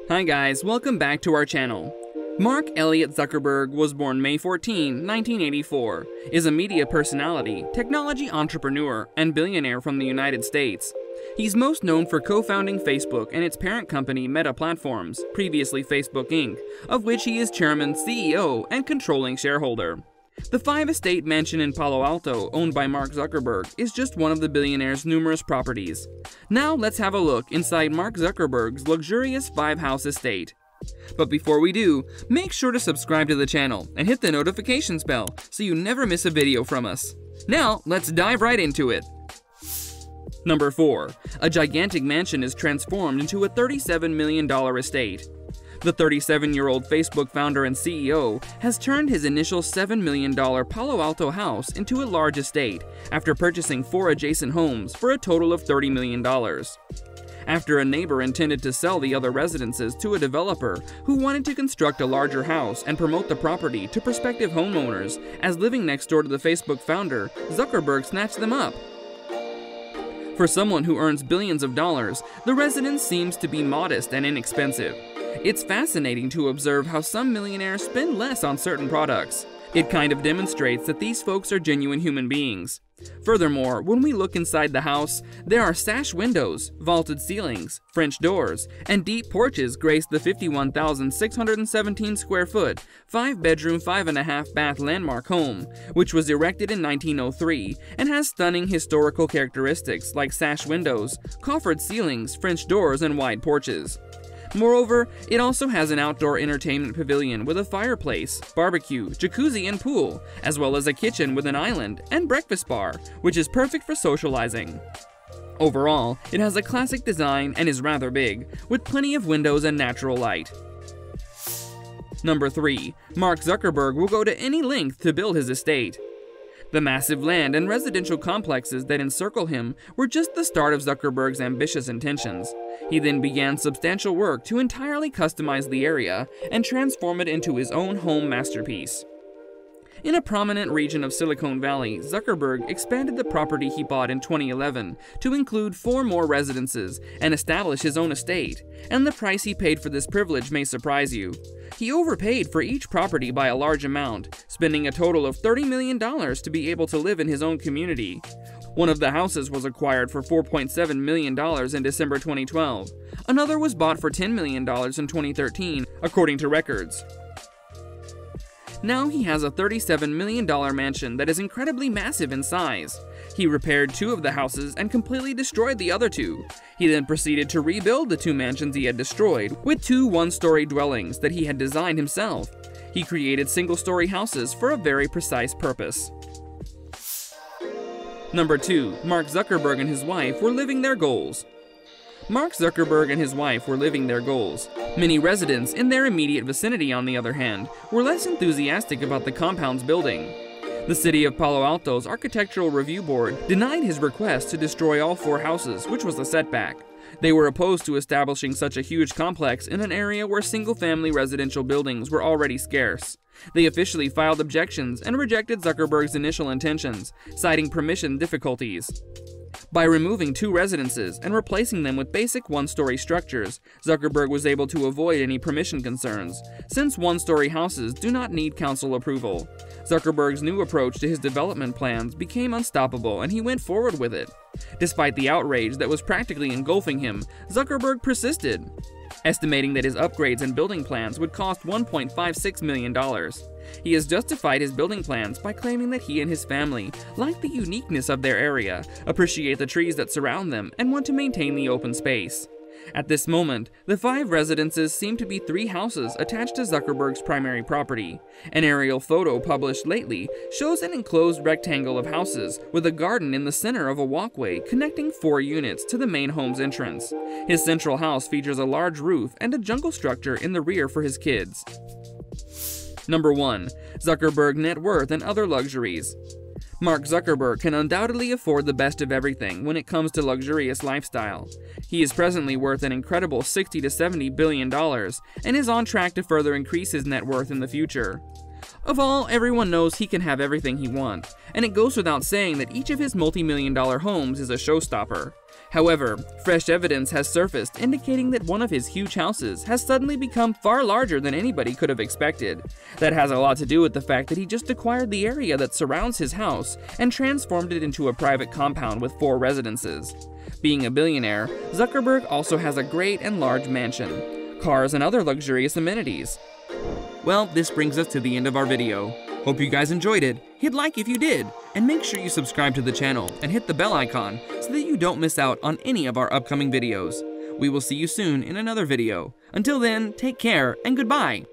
Hi guys, welcome back to our channel. Mark Elliott Zuckerberg was born May 14, 1984, is a media personality, technology entrepreneur, and billionaire from the United States. He's most known for co-founding Facebook and its parent company Meta Platforms, previously Facebook Inc., of which he is chairman, CEO, and controlling shareholder. The 5-estate mansion in Palo Alto, owned by Mark Zuckerberg, is just one of the billionaire's numerous properties. Now let's have a look inside Mark Zuckerberg's luxurious 5-house estate. But before we do, make sure to subscribe to the channel and hit the notifications bell so you never miss a video from us. Now let's dive right into it. Number 4. A gigantic mansion is transformed into a $37 million estate. The 37-year-old Facebook founder and CEO has turned his initial $7 million Palo Alto house into a large estate after purchasing 4 adjacent homes for a total of $30 million. After a neighbor intended to sell the other residences to a developer who wanted to construct a larger house and promote the property to prospective homeowners as living next door to the Facebook founder, Zuckerberg snatched them up. For someone who earns billions of dollars, the residence seems to be modest and inexpensive. It's fascinating to observe how some millionaires spend less on certain products. It kind of demonstrates that these folks are genuine human beings. Furthermore, when we look inside the house, there are sash windows, vaulted ceilings, French doors, and deep porches grace the 51,617 square foot, 5-bedroom, 5.5-bath landmark home, which was erected in 1903 and has stunning historical characteristics like sash windows, coffered ceilings, French doors, and wide porches. Moreover, it also has an outdoor entertainment pavilion with a fireplace, barbecue, jacuzzi, and pool, as well as a kitchen with an island and breakfast bar, which is perfect for socializing. Overall, it has a classic design and is rather big, with plenty of windows and natural light. Number 3. Mark Zuckerberg will go to any length to build his estate. The massive land and residential complexes that encircle him were just the start of Zuckerberg's ambitious intentions. He then began substantial work to entirely customize the area and transform it into his own home masterpiece. In a prominent region of Silicon Valley, Zuckerberg expanded the property he bought in 2011 to include 4 more residences and establish his own estate, and the price he paid for this privilege may surprise you. He overpaid for each property by a large amount, spending a total of $30 million to be able to live in his own community. One of the houses was acquired for $4.7 million in December 2012. Another was bought for $10 million in 2013, according to records. Now he has a $37 million mansion that is incredibly massive in size. He repaired 2 of the houses and completely destroyed the other 2. He then proceeded to rebuild the 2 mansions he had destroyed with 2 one-story dwellings that he had designed himself. He created single-story houses for a very precise purpose. Number 2. Mark Zuckerberg and his wife were living their goals. Mark Zuckerberg and his wife were living their goals. Many residents in their immediate vicinity, on the other hand, were less enthusiastic about the compound's building. The city of Palo Alto's Architectural Review Board denied his request to destroy all 4 houses, which was a setback. They were opposed to establishing such a huge complex in an area where single-family residential buildings were already scarce. They officially filed objections and rejected Zuckerberg's initial intentions, citing permission difficulties. By removing 2 residences and replacing them with basic one-story structures, Zuckerberg was able to avoid any permission concerns, since one-story houses do not need council approval. Zuckerberg's new approach to his development plans became unstoppable, and he went forward with it. Despite the outrage that was practically engulfing him, Zuckerberg persisted, estimating that his upgrades and building plans would cost $1.56 million. He has justified his building plans by claiming that he and his family like the uniqueness of their area, appreciate the trees that surround them, and want to maintain the open space. At this moment, the 5 residences seem to be 3 houses attached to Zuckerberg's primary property. An aerial photo published lately shows an enclosed rectangle of houses with a garden in the center of a walkway connecting 4 units to the main home's entrance. His central house features a large roof and a jungle structure in the rear for his kids. Number 1. Zuckerberg net worth and other luxuries. Mark Zuckerberg can undoubtedly afford the best of everything when it comes to luxurious lifestyle. He is presently worth an incredible $60 to $70 billion and is on track to further increase his net worth in the future. Of all, everyone knows he can have everything he wants, and it goes without saying that each of his multi-million-dollar homes is a showstopper. However, fresh evidence has surfaced indicating that one of his huge houses has suddenly become far larger than anybody could have expected. That has a lot to do with the fact that he just acquired the area that surrounds his house and transformed it into a private compound with 4 residences. Being a billionaire, Zuckerberg also has a great and large mansion, cars, and other luxurious amenities. Well, this brings us to the end of our video. Hope you guys enjoyed it. Hit like if you did, and make sure you subscribe to the channel and hit the bell icon so that you don't miss out on any of our upcoming videos. We will see you soon in another video. Until then, take care and goodbye!